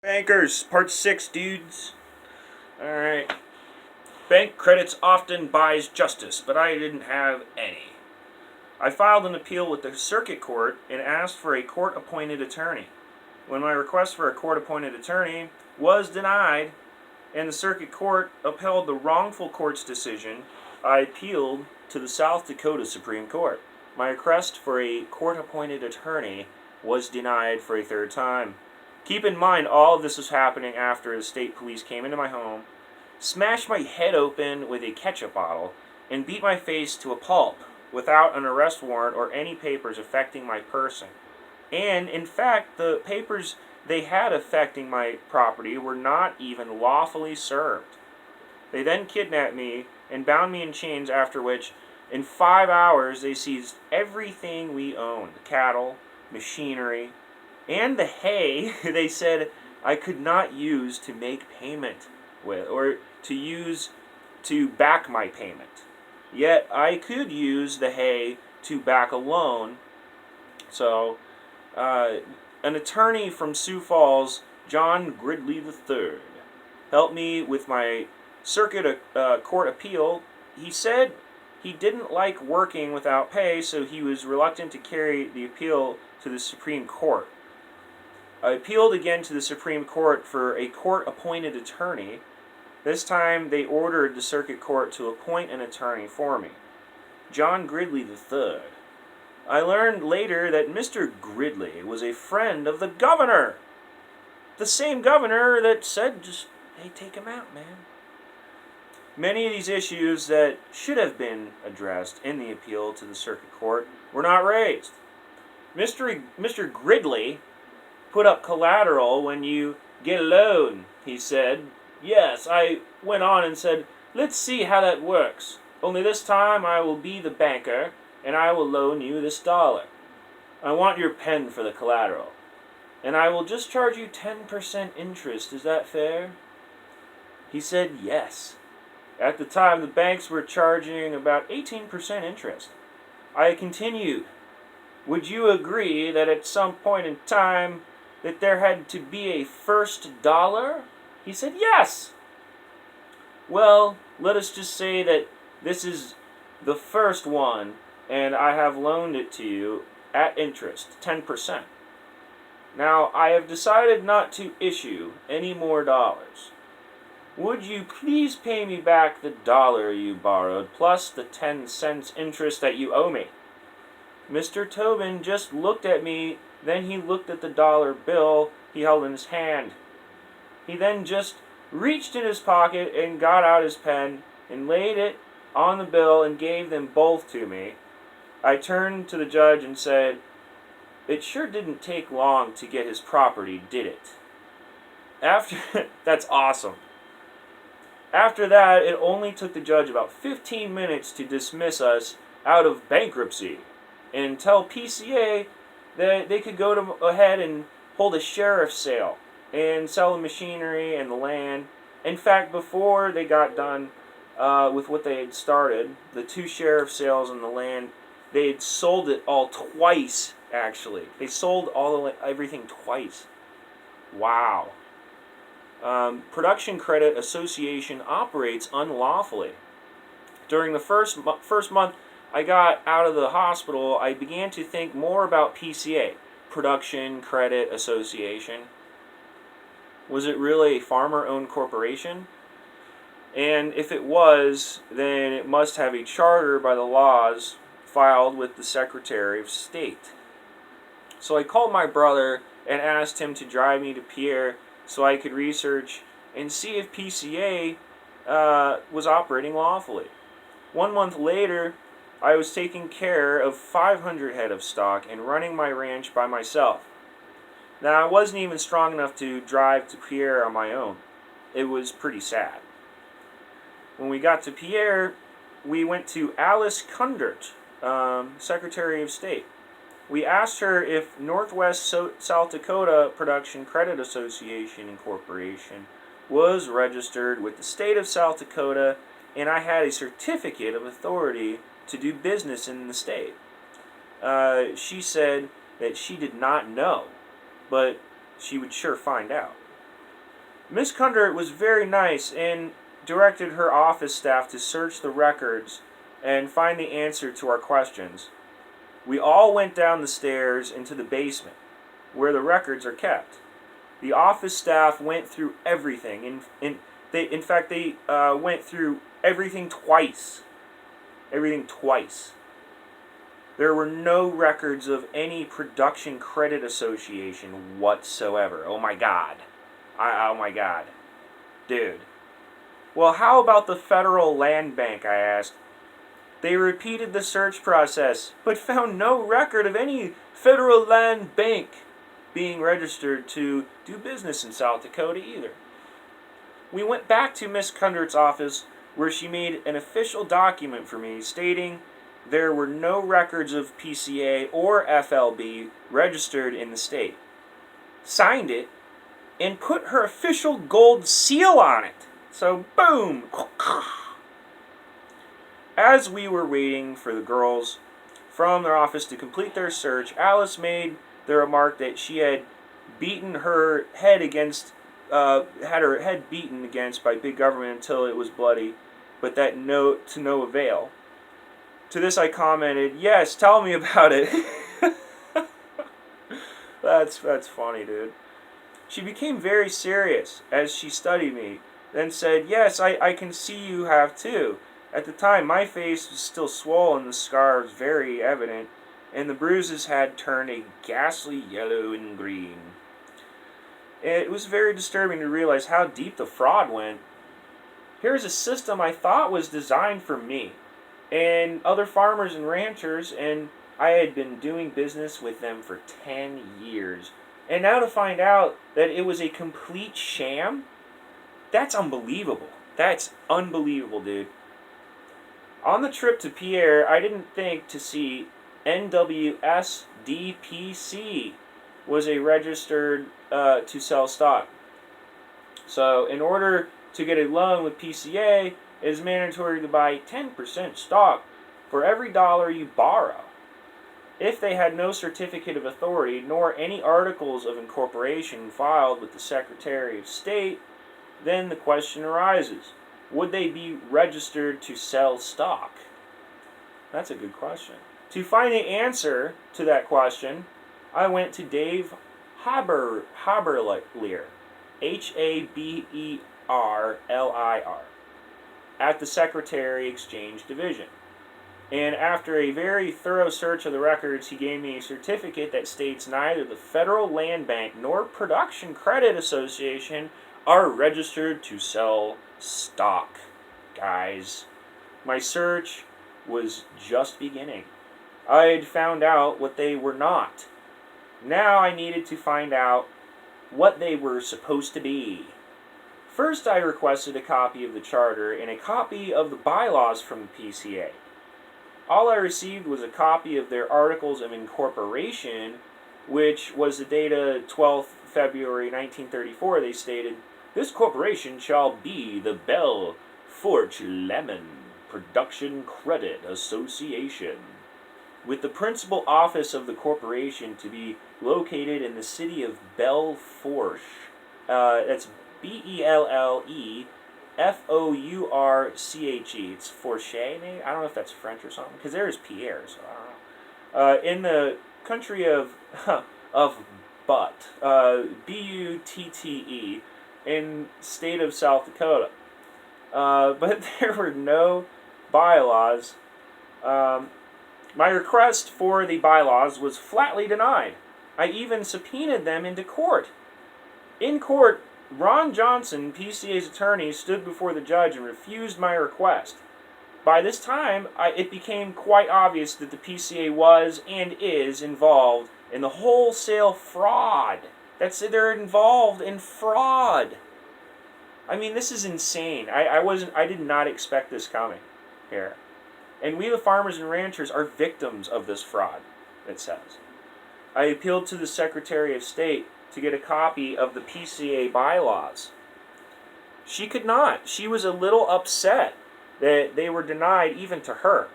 Bankers, part 6, dudes. Alright. Bank credits often buys justice, but I didn't have any. I filed an appeal with the circuit court and asked for a court-appointed attorney. When my request for a court-appointed attorney was denied and the circuit court upheld the wrongful court's decision, I appealed to the South Dakota Supreme Court. My request for a court-appointed attorney was denied for a third time. Keep in mind, all of this was happening after the state police came into my home, smashed my head open with a ketchup bottle, and beat my face to a pulp without an arrest warrant or any papers affecting my person. And, in fact, the papers they had affecting my property were not even lawfully served. They then kidnapped me and bound me in chains, after which, in 5 hours, they seized everything we owned: cattle, machinery, and the hay they said I could not use to make payment with, or to use to back my payment. Yet I could use the hay to back a loan. So, an attorney from Sioux Falls, John Gridley III, helped me with my circuit court appeal. He said he didn't like working without pay, so he was reluctant to carry the appeal to the Supreme Court. I appealed again to the Supreme Court for a court-appointed attorney. This time they ordered the circuit court to appoint an attorney for me, John Gridley III. I learned later that Mr. Gridley was a friend of the governor. The same governor that said, just, hey, take him out, man. Many of these issues that should have been addressed in the appeal to the circuit court were not raised. Mr. Gridley put up collateral when you get a loan, he said. Yes, I went on and said, let's see how that works. Only this time I will be the banker, and I will loan you this dollar. I want your pen for the collateral. And I will just charge you 10% interest. Is that fair? He said yes. At the time, the banks were charging about 18% interest. I continued, would you agree that at some point in time that there had to be a first dollar? He said yes. Well, let us just say that this is the first one, and I have loaned it to you at interest, 10%. Now, I have decided not to issue any more dollars. Would you please pay me back the dollar you borrowed, plus the 10 cents interest that you owe me? Mr. Tobin just looked at me, then he looked at the dollar bill he held in his hand. He then just reached in his pocket and got out his pen and laid it on the bill and gave them both to me. I turned to the judge and said, it sure didn't take long to get his property, did it? That's awesome. After that, it only took the judge about 15 minutes to dismiss us out of bankruptcy and tell PCA that they could go ahead and hold a sheriff's sale and sell the machinery and the land. In fact, before they got done with what they had started, the 2 sheriff sales and the land, they had sold it all twice, actually. They sold everything twice. Wow. Production Credit Association operates unlawfully. During the first month I got out of the hospital, I began to think more about PCA, Production Credit Association. Was it really a farmer-owned corporation? And if it was, then it must have a charter by the laws filed with the Secretary of State. So I called my brother and asked him to drive me to Pierre so I could research and see if PCA was operating lawfully. 1 month later, I was taking care of 500 head of stock and running my ranch by myself. Now, I wasn't even strong enough to drive to Pierre on my own. It was pretty sad. When we got to Pierre, we went to Alice Kundert, Secretary of State. We asked her if Northwest South Dakota Production Credit Association Incorporation was registered with the state of South Dakota, and I had a certificate of authority to do business in the state. She said that she did not know, but she would sure find out. Miss Cunder was very nice and directed her office staff to search the records and find the answer to our questions. We all went down the stairs into the basement, where the records are kept. The office staff went through everything. In fact, they went through everything twice. Everything twice. There were no records of any production credit association whatsoever. Oh my God. Oh my God. Dude. Well, how about the Federal Land Bank, I asked. They repeated the search process, but found no record of any Federal Land Bank being registered to do business in South Dakota either. We went back to Miss Cundert's office, where she made an official document for me stating there were no records of PCA or FLB registered in the state. Signed it, and put her official gold seal on it. So, boom! As we were waiting for the girls from their office to complete their search, Alice made the remark that she had beaten her head against, had her head beaten against by big government until it was bloody, but that to no avail. To this I commented, "Yes, tell me about it." That's funny, dude. She became very serious as she studied me, then said, "Yes, I can see you have too." At the time, my face was still swollen, the scars very evident, and the bruises had turned a ghastly yellow and green. It was very disturbing to realize how deep the fraud went. Here's a system I thought was designed for me and other farmers and ranchers, and I had been doing business with them for 10 years. And now to find out that it was a complete sham? That's unbelievable. That's unbelievable, dude. On the trip to Pierre, I didn't think to see NWSDPC was a registered to sell stock. So in order to get a loan with PCA, it is mandatory to buy 10% stock for every dollar you borrow. If they had no certificate of authority nor any articles of incorporation filed with the Secretary of State, then the question arises, would they be registered to sell stock? That's a good question. To find the answer to that question, I went to Dave Haberlier, Haberlier, at the Secretary Exchange Division. And after a very thorough search of the records, he gave me a certificate that states neither the Federal Land Bank nor Production Credit Association are registered to sell stock. Guys, my search was just beginning. I had found out what they were not. Now I needed to find out what they were supposed to be. First, I requested a copy of the charter and a copy of the bylaws from the PCA. All I received was a copy of their Articles of Incorporation, which was the date of 12th February 1934. They stated, "This corporation shall be the Belle Forge Lemon Production Credit Association, with the principal office of the corporation to be located in the city of Bellefourche." That's Bellefourche. It's Fourche, maybe? I don't know if that's French or something, because there is Pierre, so I don't know. In the country of Butte, Butte, in state of South Dakota. But there were no bylaws. My request for the bylaws was flatly denied. I even subpoenaed them into court. In court, Ron Johnson, PCA's attorney, stood before the judge and refused my request. By this time, it became quite obvious that the PCA was and is involved in the wholesale fraud. They're involved in fraud. I mean, this is insane. I did not expect this coming here. And we, the farmers and ranchers, are victims of this fraud, it says. I appealed to the Secretary of State to get a copy of the PCA bylaws. She could not. She was a little upset that they were denied even to her.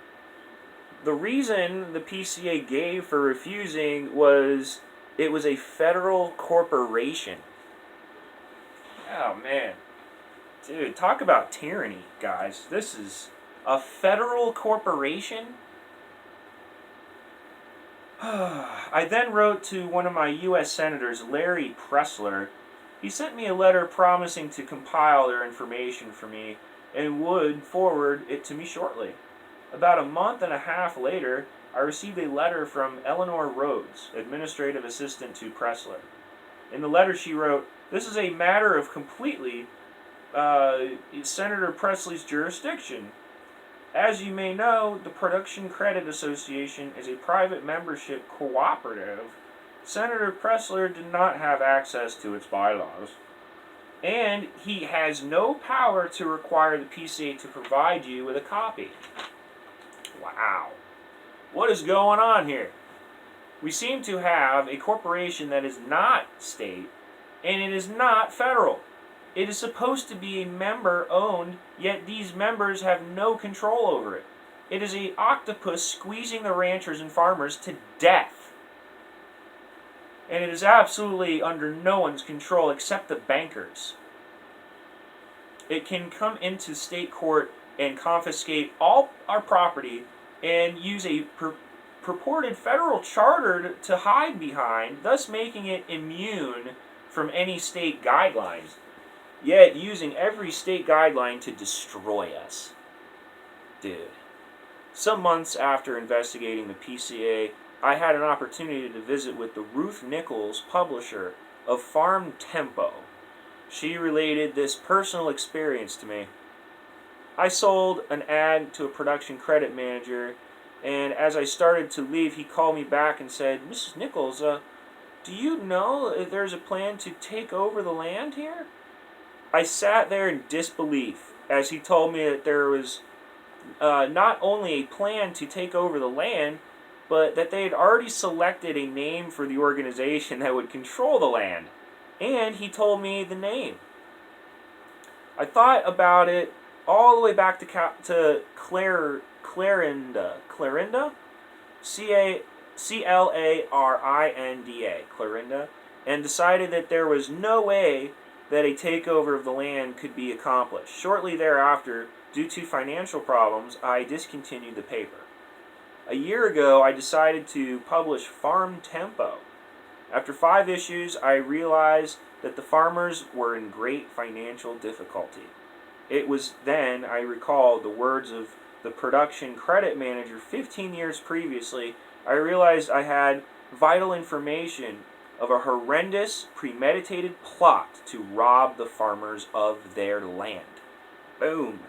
The reason the PCA gave for refusing was it was a federal corporation. Oh, man. Dude, talk about tyranny, guys. This is a federal corporation. I then wrote to one of my U.S. senators, Larry Pressler. He sent me a letter promising to compile their information for me and would forward it to me shortly. About a month and a half later, I received a letter from Eleanor Rhodes, administrative assistant to Pressler. In the letter she wrote, "This is a matter of completely Senator Presley's jurisdiction. As you may know, the Production Credit Association is a private membership cooperative. Senator Pressler did not have access to its bylaws, and he has no power to require the PCA to provide you with a copy." Wow. What is going on here? We seem to have a corporation that is not state, and it is not federal. It is supposed to be a member-owned, yet these members have no control over it. It is an octopus squeezing the ranchers and farmers to death. And it is absolutely under no one's control except the bankers. It can come into state court and confiscate all our property and use a purported federal charter to hide behind, thus making it immune from any state guidelines, yet using every state guideline to destroy us. Dude. Some months after investigating the PCA, I had an opportunity to visit with the Ruth Nichols, publisher of Farm Tempo. She related this personal experience to me. I sold an ad to a production credit manager, and as I started to leave, he called me back and said, "Mrs. Nichols, do you know if there's a plan to take over the land here?" I sat there in disbelief as he told me that there was not only a plan to take over the land, but that they had already selected a name for the organization that would control the land. And he told me the name. I thought about it all the way back to Clarinda, Clarinda, Clarinda, and decided that there was no way that a takeover of the land could be accomplished. Shortly thereafter, due to financial problems, I discontinued the paper. A year ago, I decided to publish Farm Tempo. After 5 issues, I realized that the farmers were in great financial difficulty. It was then I recalled the words of the production credit manager 15 years previously. I realized I had vital information of a horrendous, premeditated plot to rob the farmers of their land. Boom.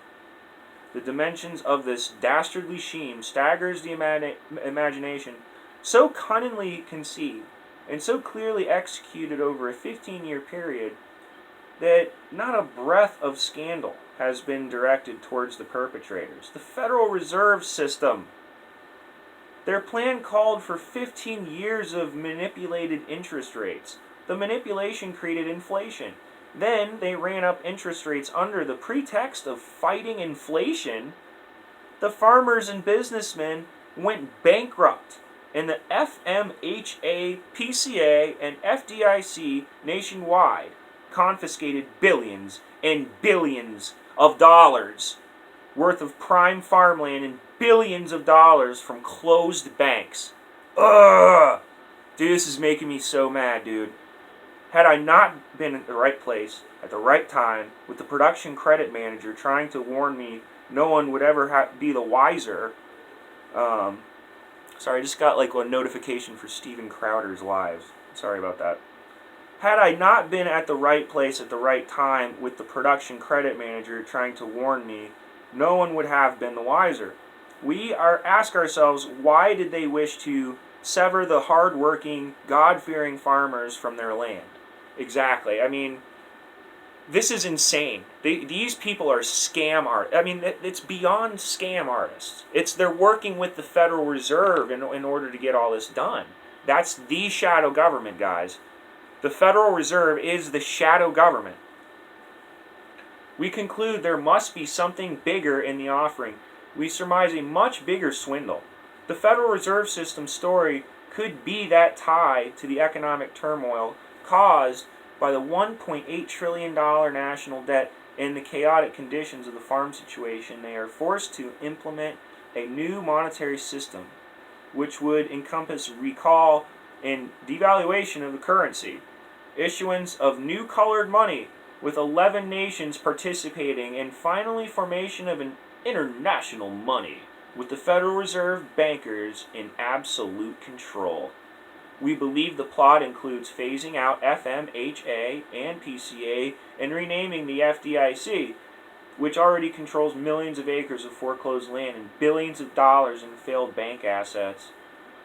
The dimensions of this dastardly scheme staggers the imagination, so cunningly conceived and so clearly executed over a 15-year period that not a breath of scandal has been directed towards the perpetrators. The Federal Reserve System. Their plan called for 15 years of manipulated interest rates. The manipulation created inflation. Then they ran up interest rates under the pretext of fighting inflation. The farmers and businessmen went bankrupt, and the FMHA, PCA, and FDIC nationwide confiscated billions and billions of dollars worth of prime farmland and billions of dollars from closed banks. Ugh! Dude, this is making me so mad, dude. Had I not been at the right place, at the right time, with the production credit manager trying to warn me no one would ever be the wiser. Sorry, I just got like a notification for Steven Crowder's Lives. Sorry about that. Had I not been at the right place at the right time with the production credit manager trying to warn me, no one would have been the wiser. We ask ourselves, why did they wish to sever the hard-working, God-fearing farmers from their land? Exactly. I mean, this is insane. These people are scam artists. I mean, it's beyond scam artists. They're working with the Federal Reserve in order to get all this done. That's the shadow government, guys. The Federal Reserve is the shadow government. We conclude there must be something bigger in the offering. We surmise a much bigger swindle. The Federal Reserve System story could be that tie to the economic turmoil caused by the $1.8 trillion national debt and the chaotic conditions of the farm situation, they are forced to implement a new monetary system, which would encompass recall and devaluation of the currency, issuance of new colored money with 11 nations participating, and finally formation of an international money with the Federal Reserve bankers in absolute control. We believe the plot includes phasing out FMHA and PCA and renaming the FDIC, which already controls millions of acres of foreclosed land and billions of dollars in failed bank assets.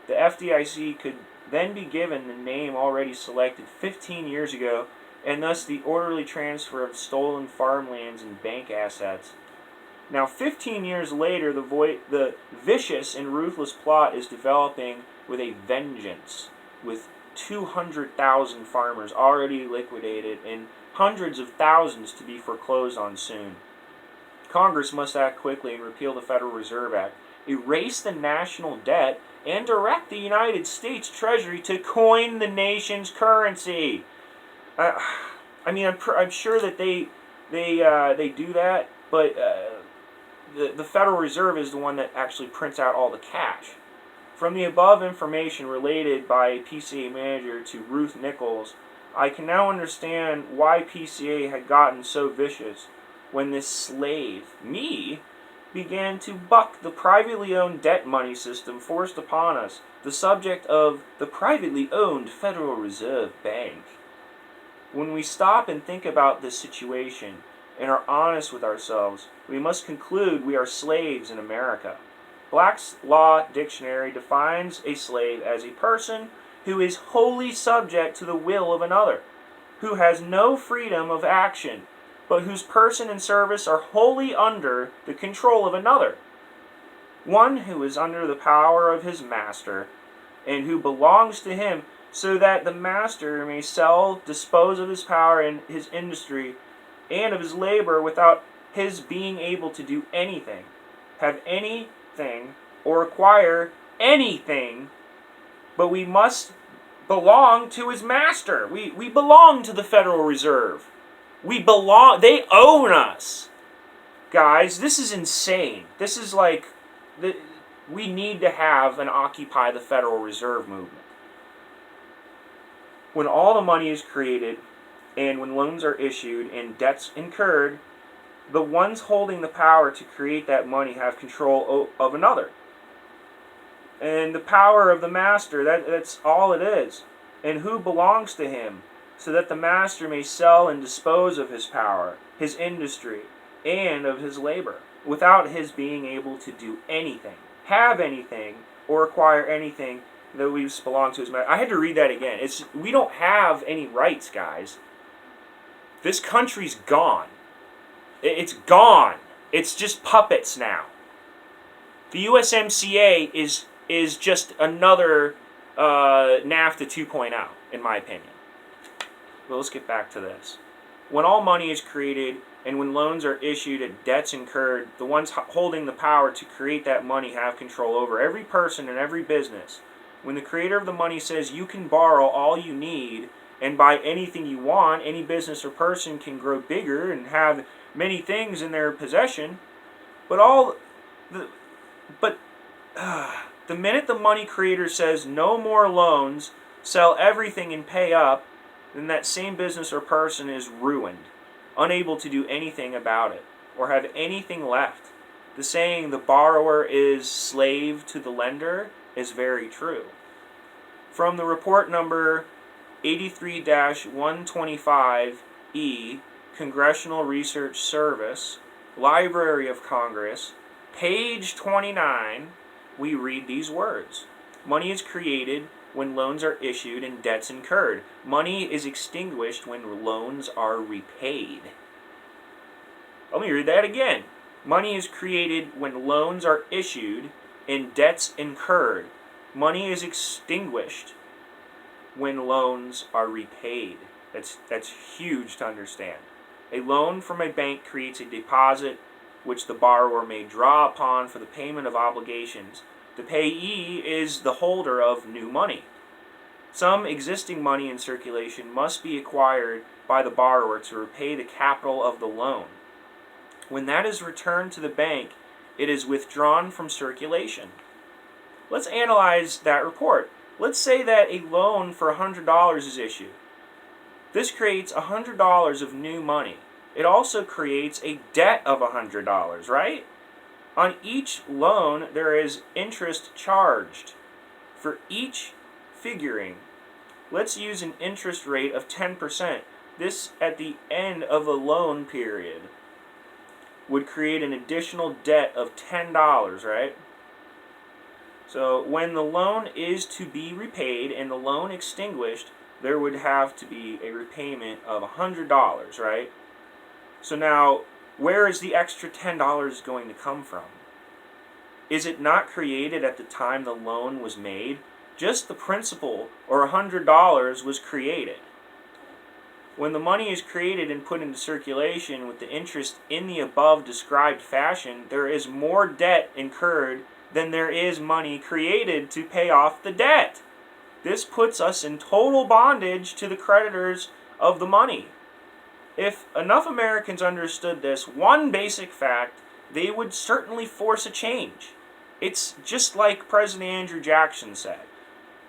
The FDIC could then be given the name already selected 15 years ago, and thus the orderly transfer of stolen farmlands and bank assets. Now, 15 years later, the vicious and ruthless plot is developing with a vengeance, with 200,000 farmers already liquidated and hundreds of thousands to be foreclosed on soon. Congress must act quickly and repeal the Federal Reserve Act, erase the national debt, and direct the United States Treasury to coin the nation's currency. I'm sure that they do that, but the Federal Reserve is the one that actually prints out all the cash. From the above information related by PCA manager to Ruth Nichols, I can now understand why PCA had gotten so vicious when this slave, me, began to buck the privately owned debt money system forced upon us, the subject of the privately owned Federal Reserve Bank. When we stop and think about this situation and are honest with ourselves, we must conclude we are slaves in America. Black's Law Dictionary defines a slave as a person who is wholly subject to the will of another, who has no freedom of action, but whose person and service are wholly under the control of another. One who is under the power of his master, and who belongs to him, so that the master may sell, dispose of his power and his industry, and of his labor without his being able to do anything, have anything, or acquire anything, but we must belong to his master. We belong to the Federal Reserve. They own us. Guys, this is insane. This is like, we need to have an Occupy the Federal Reserve movement. When all the money is created, and when loans are issued and debts incurred, the ones holding the power to create that money have control of another. And the power of the master, that's all it is. And who belongs to him, so that the master may sell and dispose of his power, his industry, and of his labor, without his being able to do anything, have anything, or acquire anything that we belong to his master. I had to read that again. We don't have any rights, guys. This country's gone. It's gone. It's just puppets now. The USMCA is just another NAFTA 2.0, in my opinion. But let's get back to this. When all money is created and when loans are issued and debts incurred, the ones holding the power to create that money have control over every person and every business. When the creator of the money says you can borrow all you need and buy anything you want, any business or person can grow bigger and have many things in their possession. But the minute the money creator says no more loans, sell everything and pay up, then that same business or person is ruined, unable to do anything about it or have anything left. The saying, the borrower is slave to the lender, is very true. From the report number 83-125E, Congressional Research Service, Library of Congress, page 29, we read these words. Money is created when loans are issued and debts incurred. Money is extinguished when loans are repaid. Let me read that again. Money is created when loans are issued and debts incurred. Money is extinguished when loans are repaid. That's huge to understand. A loan from a bank creates a deposit which the borrower may draw upon for the payment of obligations. The payee is the holder of new money. Some existing money in circulation must be acquired by the borrower to repay the capital of the loan. When that is returned to the bank, it is withdrawn from circulation. Let's analyze that report. Let's say that a loan for $100 is issued. This creates $100 of new money. It also creates a debt of $100, right? On each loan, there is interest charged. For each figuring, let's use an interest rate of 10%. This, at the end of a loan period, would create an additional debt of $10, right? So when the loan is to be repaid and the loan extinguished, there would have to be a repayment of $100, right? So now, where is the extra $10 going to come from? Is it not created at the time the loan was made? Just the principal, or $100, was created. When the money is created and put into circulation with the interest in the above described fashion, there is more debt incurred than there is money created to pay off the debt. This puts us in total bondage to the creditors of the money. If enough Americans understood this one basic fact, they would certainly force a change. It's just like President Andrew Jackson said,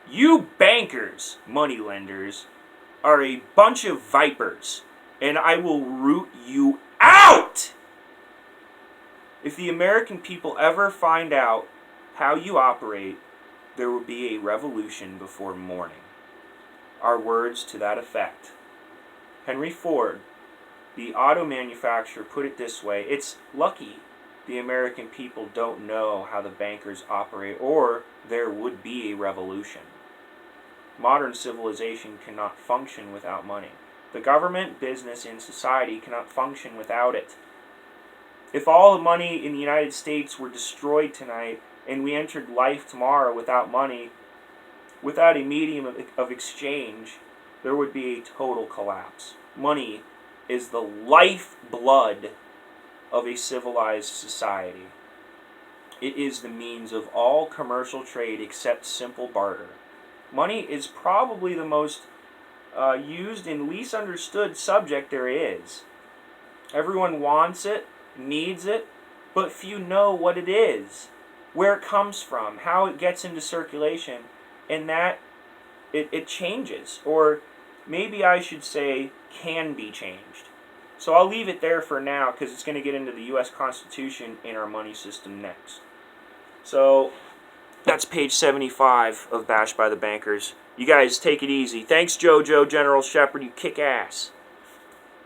"You bankers, moneylenders, are a bunch of vipers, and I will root you out!" If the American people ever find out how you operate, there will be a revolution before morning. Our words to that effect. Henry Ford, the auto manufacturer, put it this way: it's lucky the American people don't know how the bankers operate, or there would be a revolution. Modern civilization cannot function without money. The government, business, and society cannot function without it. If all the money in the United States were destroyed tonight, and we entered life tomorrow without money, without a medium of exchange, there would be a total collapse. Money is the lifeblood of a civilized society. It is the means of all commercial trade except simple barter. Money is probably the most used and least understood subject there is. Everyone wants it, needs it, but few know what it is, where it comes from, how it gets into circulation, and that it changes, or maybe I should say can be changed. So I'll leave it there for now because it's going to get into the U.S. Constitution and our money system next. So that's page 75 of Bashed by the Bankers. You guys take it easy. Thanks, JoJo, General Shepard. You kick ass.